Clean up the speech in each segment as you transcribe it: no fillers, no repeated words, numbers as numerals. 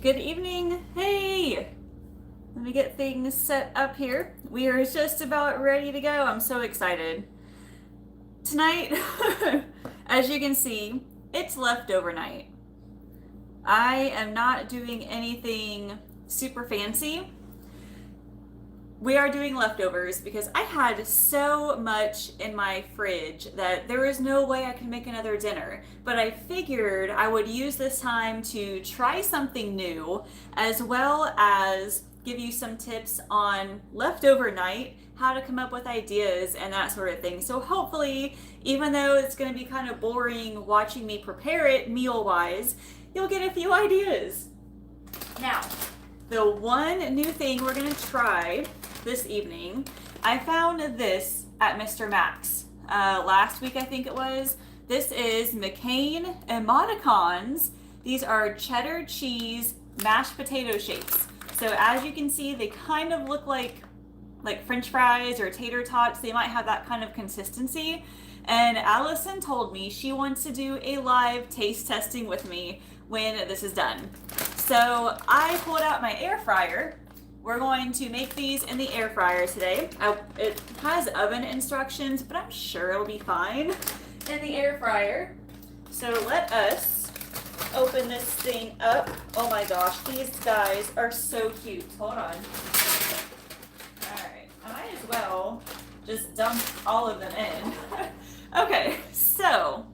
Good evening. Hey, let me get things set up here. We are just about ready to go. I'm so excited. Tonight, as you can see, it's leftover night. I am not doing anything super fancy. We are doing leftovers because I had so much in my fridge that there is no way I can make another dinner. But I figured I would use this time to try something new as well as give you some tips on leftover night, how to come up with ideas and that sort of thing. So hopefully, even though it's going to be kind of boring watching me prepare it meal wise, you'll get a few ideas. Now, the one new thing we're going to try this evening, I found this at Mr. Max last week, I think it was. This is McCain Emoticons. These are cheddar cheese mashed potato shapes. So as you can see, they kind of look like French fries or tater tots. They might have that kind of consistency. And Allison told me she wants to do a live taste testing with me when this is done. So I pulled out my air fryer. We're going to make these in the air fryer today. It has oven instructions, but I'm sure it'll be fine in the air fryer. So let us open this thing up. Oh my gosh, these guys are so cute. Hold on. Alright, I might as well just dump all of them in. Okay, so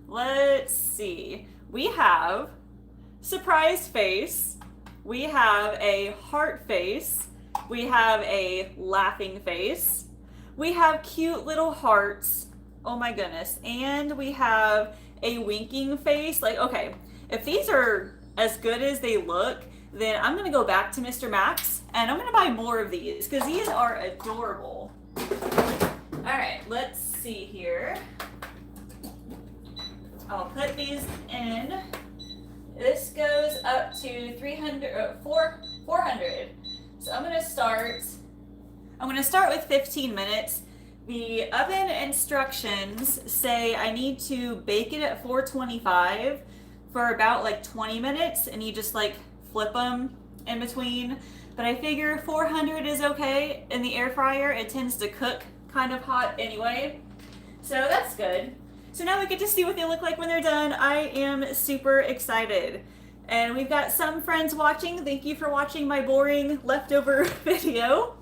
let's see. We have surprise face. We have a heart face. We have a laughing face. We have cute little hearts. Oh my goodness. And we have a winking face. Like, okay, if these are as good as they look, then I'm going to go back to Mr. Max and I'm going to buy more of these because these are adorable. All right, let's see here. I'll put these in. This goes up to 400. So I'm going to start with 15 minutes. The oven instructions say I need to bake it at 425 for about like 20 minutes and you just like flip them in between. But I figure 400 is okay in the air fryer. It tends to cook kind of hot anyway. So that's good. So now we get to see what they look like when they're done. I am super excited. And we've got some friends watching. Thank you for watching my boring leftover video.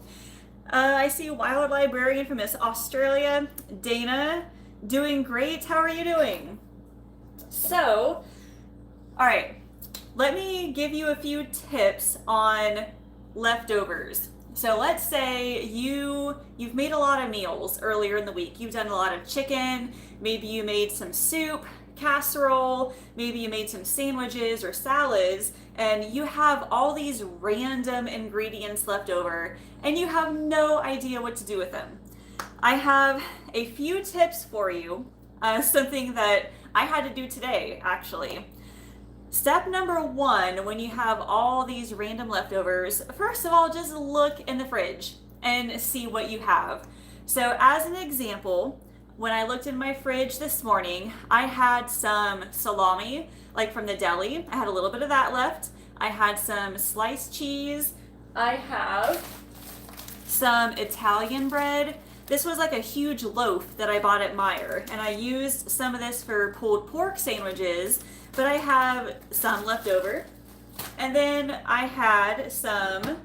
I see Wild Librarian from Miss Australia. Dana, doing great. How are you doing? So, all right. Let me give you a few tips on leftovers. So let's say you've made a lot of meals earlier in the week. You've done a lot of chicken, maybe you made some soup, casserole, maybe you made some sandwiches or salads, and you have all these random ingredients left over and you have no idea what to do with them. I have a few tips for you, something that I had to do today actually. Step number one, when you have all these random leftovers, first of all, just look in the fridge and see what you have. So as an example, when I looked in my fridge this morning, I had some salami, like from the deli. I had a little bit of that left. I had some sliced cheese. I have some Italian bread. This was like a huge loaf that I bought at Meijer, and I used some of this for pulled pork sandwiches, but I have some left over. And then I had some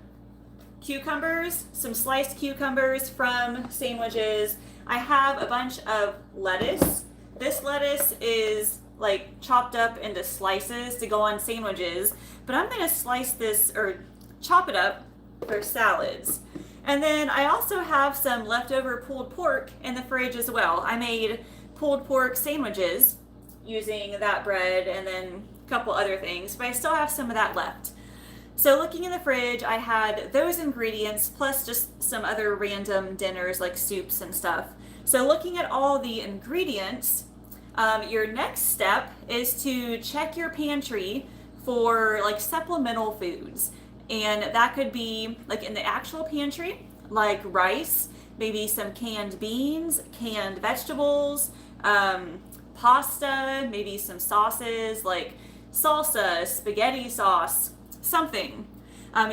cucumbers, some sliced cucumbers from sandwiches. I have a bunch of lettuce. This lettuce is like chopped up into slices to go on sandwiches, but I'm gonna slice this or chop it up for salads. And then I also have some leftover pulled pork in the fridge as well. I made pulled pork sandwiches using that bread and then a couple other things, but I still have some of that left. So looking in the fridge, I had those ingredients plus just some other random dinners like soups and stuff. So looking at all the ingredients, your next step is to check your pantry for like supplemental foods. And that could be like in the actual pantry, like rice, maybe some canned beans, canned vegetables, pasta, maybe some sauces like salsa, spaghetti sauce, something.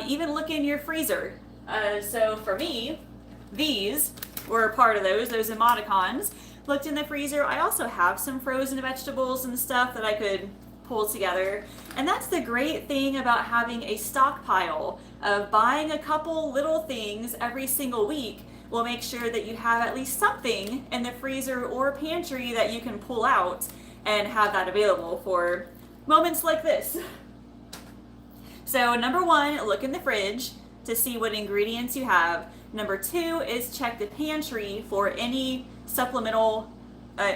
Even look in your freezer. So for me, these were a part of those emoticons. Looked in the freezer. I also have some frozen vegetables and stuff that I could pull together. And that's the great thing about having a stockpile of buying a couple little things every single week will make sure that you have at least something in the freezer or pantry that you can pull out and have that available for moments like this. So number one, look in the fridge to see what ingredients you have. Number two is check the pantry for any supplemental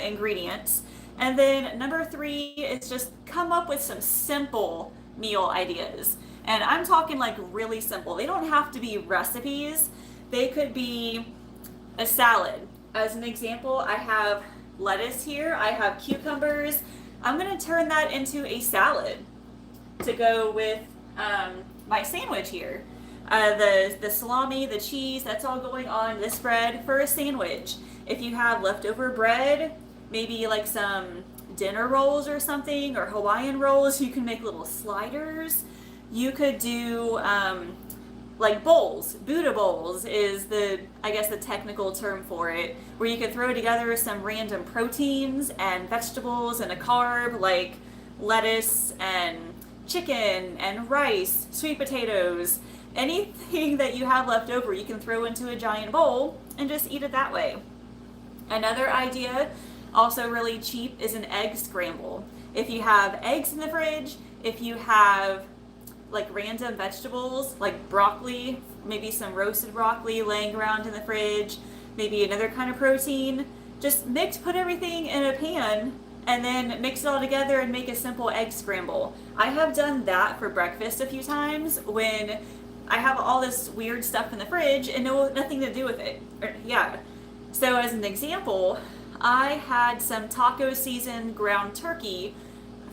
ingredients. And then number three is just come up with some simple meal ideas. And I'm talking like really simple. They don't have to be recipes. They could be a salad. As an example, I have lettuce here. I have cucumbers. I'm going to turn that into a salad to go with my sandwich here. The salami, the cheese, that's all going on this bread for a sandwich. If you have leftover bread, maybe like some dinner rolls or something, or Hawaiian rolls, you can make little sliders. You could do like bowls. Buddha bowls is I guess the technical term for it, where you could throw together some random proteins and vegetables and a carb like lettuce and chicken and rice, sweet potatoes, anything that you have left over you can throw into a giant bowl and just eat it that way. Another idea, also really cheap, is an egg scramble. If you have eggs in the fridge, if you have like random vegetables like broccoli, maybe some roasted broccoli laying around in the fridge, maybe another kind of protein, just put everything in a pan and then mix it all together and make a simple egg scramble. I have done that for breakfast a few times when I have all this weird stuff in the fridge and nothing to do with it. So as an example, I had some taco season ground turkey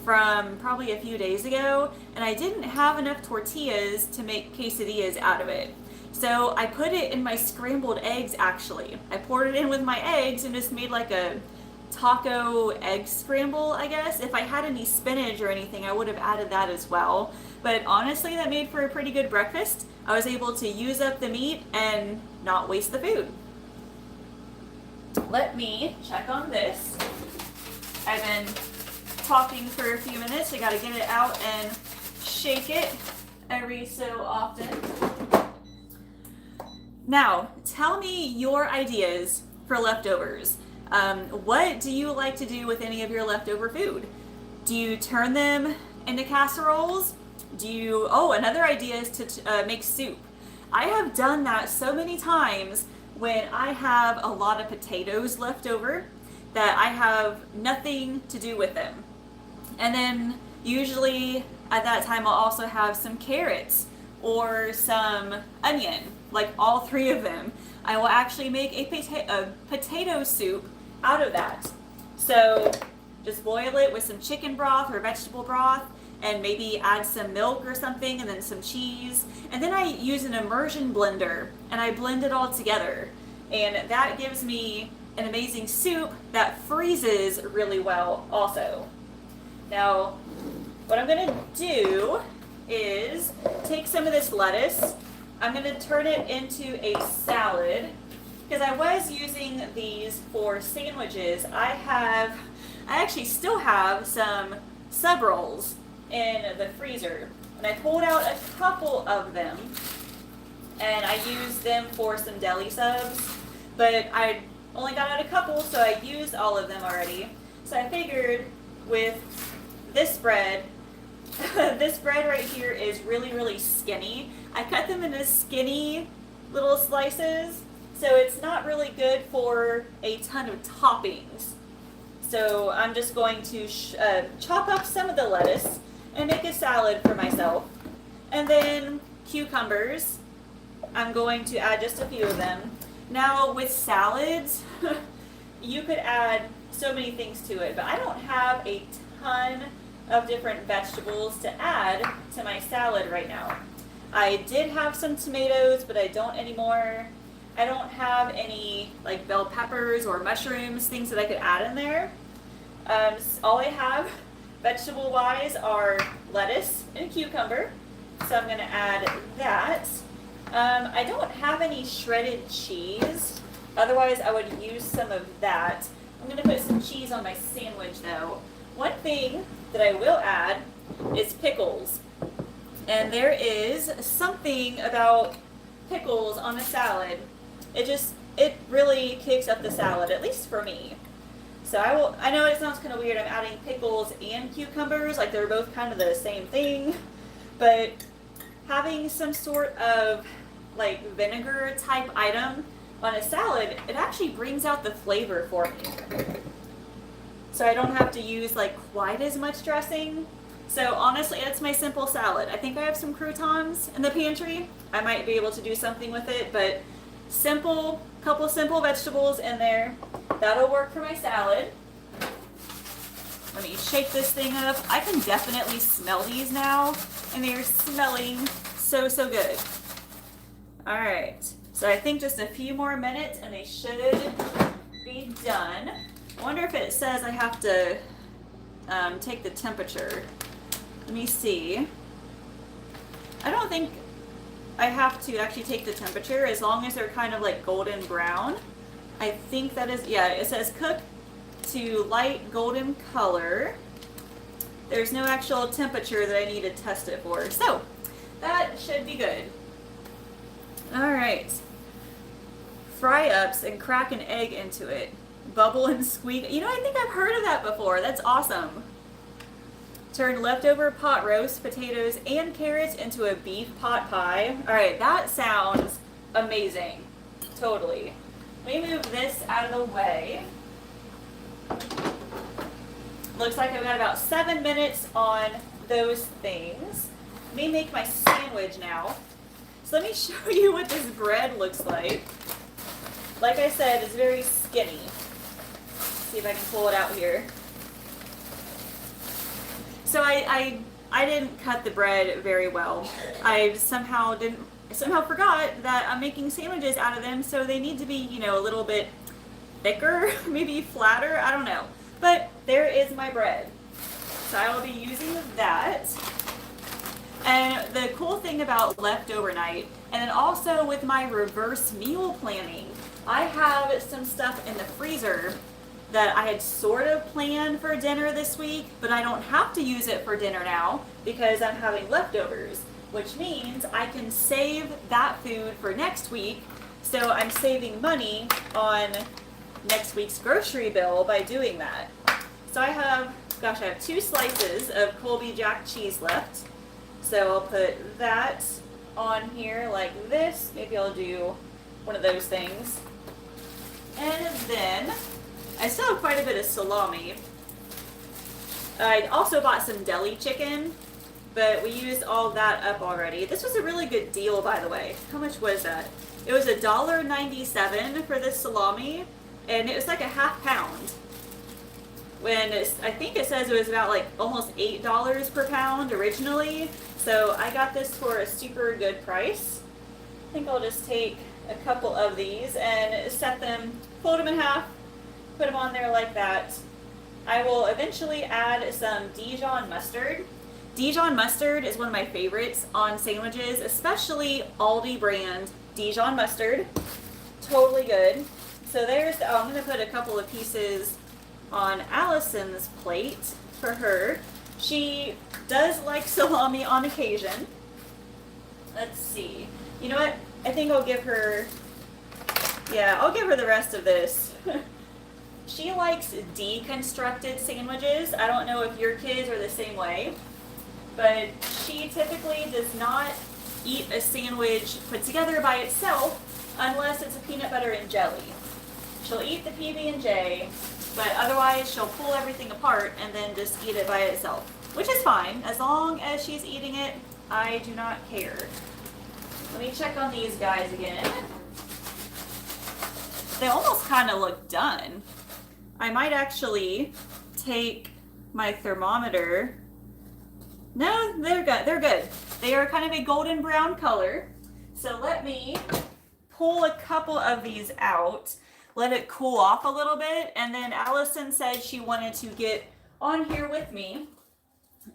from probably a few days ago, and I didn't have enough tortillas to make quesadillas out of it. So I put it in my scrambled eggs actually. I poured it in with my eggs and just made like a taco egg scramble, I guess. If I had any spinach or anything, I would have added that as well. But honestly, that made for a pretty good breakfast. I was able to use up the meat and not waste the food. Let me check on this. I've been talking for a few minutes. I gotta get it out and shake it every so often. Now, tell me your ideas for leftovers. What do you like to do with any of your leftover food? Do you turn them into casseroles? Another idea is to make soup. I have done that so many times when I have a lot of potatoes left over that I have nothing to do with them. And then usually at that time I'll also have some carrots or some onion, like all three of them. I will actually make a potato soup out of that. So just boil it with some chicken broth or vegetable broth and maybe add some milk or something and then some cheese. And then I use an immersion blender and I blend it all together. And that gives me an amazing soup that freezes really well also. Now, what I'm gonna do is take some of this lettuce. I'm gonna turn it into a salad because I was using these for sandwiches. I actually still have some sub rolls in the freezer, and I pulled out a couple of them and I used them for some deli subs, but I only got out a couple, so I used all of them already. So I figured with this bread, this bread right here is really, really skinny. I cut them into skinny little slices, so it's not really good for a ton of toppings. So I'm just going to chop up some of the lettuce and make a salad for myself. And then cucumbers, I'm going to add just a few of them. Now with salads, you could add so many things to it, but I don't have a ton of different vegetables to add to my salad right now. I did have some tomatoes, but I don't anymore. I don't have any like bell peppers or mushrooms, things that I could add in there. All I have vegetable wise are lettuce and cucumber. So I'm gonna add that. I don't have any shredded cheese. Otherwise, I would use some of that. I'm gonna put some cheese on my sandwich though. One thing that I will add is pickles. And there is something about pickles on a salad. It really kicks up the salad, at least for me. So I know it sounds kind of weird. I'm adding pickles and cucumbers, like they're both kind of the same thing. But having some sort of like vinegar type item on a salad, it actually brings out the flavor for me. So I don't have to use like quite as much dressing. So honestly, that's my simple salad. I think I have some croutons in the pantry. I might be able to do something with it, but simple, couple simple vegetables in there. That'll work for my salad. Let me shake this thing up. I can definitely smell these now, and they are smelling so, so good. All right, so I think just a few more minutes and they should be done. I wonder if it says I have to take the temperature. Let me see. I don't think I have to actually take the temperature as long as they're kind of like golden brown. I think that is, yeah, it says cook to light golden color. There's no actual temperature that I need to test it for. So that should be good. All right. Fry ups and crack an egg into it. Bubble and squeak. You know, I think I've heard of that before. That's awesome. Turn leftover pot roast, potatoes, and carrots into a beef pot pie. All right, that sounds amazing. Totally. Let me move this out of the way. Looks like I've got about 7 minutes on those things. Let me make my sandwich now. So let me show you what this bread looks like. Like I said, it's very skinny. Let's see if I can pull it out here. So I didn't cut the bread very well. I somehow forgot that I'm making sandwiches out of them, so they need to be, you know, a little bit thicker, maybe flatter, I don't know. But there is my bread. So I will be using that. And the cool thing about leftover night, and then also with my reverse meal planning, I have some stuff in the freezer that I had sort of planned for dinner this week, but I don't have to use it for dinner now because I'm having leftovers, which means I can save that food for next week. So I'm saving money on next week's grocery bill by doing that. So I have 2 slices of Colby Jack cheese left. So I'll put that on here like this. Maybe I'll do one of those things. And then I still have quite a bit of salami. I also bought some deli chicken, but we used all that up already. This was a really good deal, by the way. How much was that? It was $1.97 for this salami, and it was like a half pound. I think it says it was about like almost $8 per pound originally. So I got this for a super good price. I think I'll just take a couple of these and set them, fold them in half, put them on there like that. I will eventually add some Dijon mustard. Dijon mustard is one of my favorites on sandwiches, especially Aldi brand Dijon mustard. Totally good. So I'm going to put a couple of pieces on Allison's plate for her. She does like salami on occasion. Let's see. You know what? I think I'll give her the rest of this. She likes deconstructed sandwiches. I don't know if your kids are the same way, but she typically does not eat a sandwich put together by itself unless it's a peanut butter and jelly. She'll eat the PB&J, but otherwise she'll pull everything apart and then just eat it by itself, which is fine. As long as she's eating it, I do not care. Let me check on these guys again. They almost kind of look done. I might actually take my thermometer. No, they're good. They're good. They are kind of a golden brown color. So let me pull a couple of these out, let it cool off a little bit, and then Allison said she wanted to get on here with me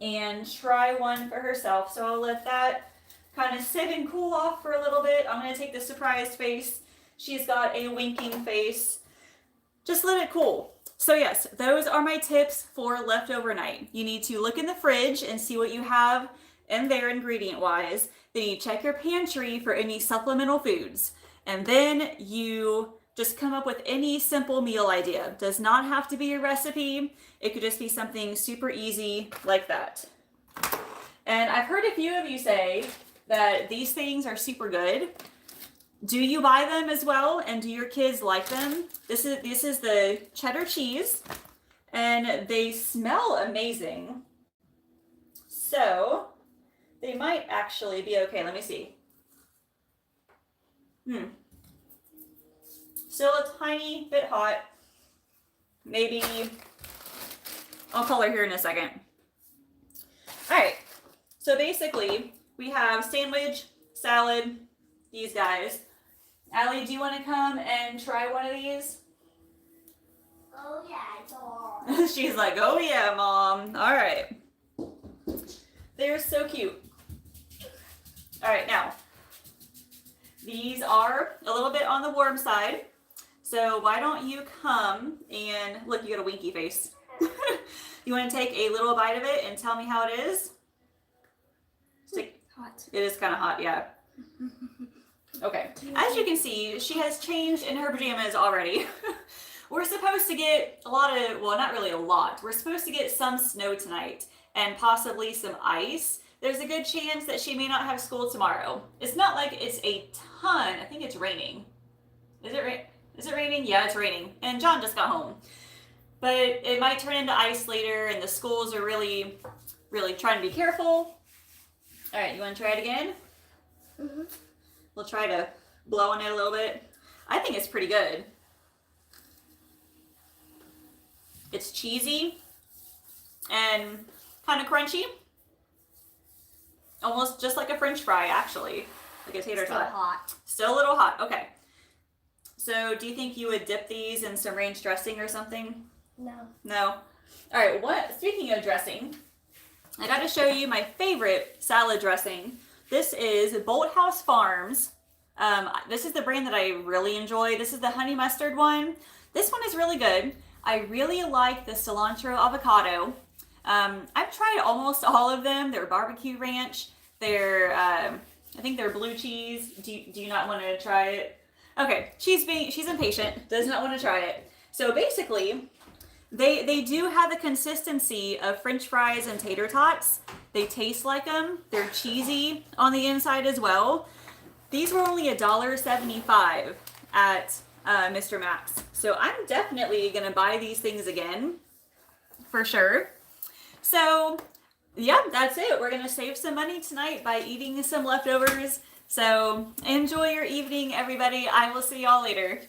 and try one for herself. So I'll let that kind of sit and cool off for a little bit. I'm going to take the surprised face. She's got a winking face. Just let it cool. So yes, those are my tips for leftover night. You need to look in the fridge and see what you have in there ingredient wise. Then you check your pantry for any supplemental foods. And then you just come up with any simple meal idea. Does not have to be a recipe. It could just be something super easy like that. And I've heard a few of you say that these things are super good. Do you buy them as well? And do your kids like them? This is the cheddar cheese, and they smell amazing. So they might actually be okay. Let me see. Still a tiny bit hot. Maybe I'll color here in a second. All right. So basically, we have sandwich, salad, these guys. Allie, do you want to come and try one of these? Oh yeah, Mom. She's like, oh yeah, Mom. All right. They're so cute. All right, now, these are a little bit on the warm side. So why don't you come and, look, you got a winky face. You want to take a little bite of it and tell me how it is? Hot. It is kind of hot, yeah. Okay. As you can see, she has changed in her pajamas already. We're supposed to get a lot of, well, not really a lot. We're supposed to get some snow tonight and possibly some ice. There's a good chance that she may not have school tomorrow. It's not like it's a ton. I think it's raining. Is it raining? Yeah, it's raining. And John just got home. But it might turn into ice later, and the schools are really, really trying to be careful. All right, you want to try it again? Mm-hmm. We'll try to blow on it a little bit. I think it's pretty good. It's cheesy and kind of crunchy. Almost just like a French fry, actually. Like a tater tot. Still hot. Still a little hot. Okay. So do you think you would dip these in some ranch dressing or something? No. No? All right, speaking of dressing, I got to show you my favorite salad dressing. This is Bolthouse Farms. This is the brand that I really enjoy. This is the honey mustard one. This one is really good. I really like the cilantro avocado. I've tried almost all of them. They're barbecue ranch. They're, I think they're blue cheese. Do you not want to try it? Okay, she's impatient, does not want to try it. So basically, they do have the consistency of French fries and tater tots. They taste like them. They're cheesy on the inside as well. These were only $1.75 at Mr. Max. So I'm definitely going to buy these things again, for sure. So yeah, that's it. We're going to save some money tonight by eating some leftovers. So enjoy your evening, everybody. I will see y'all later.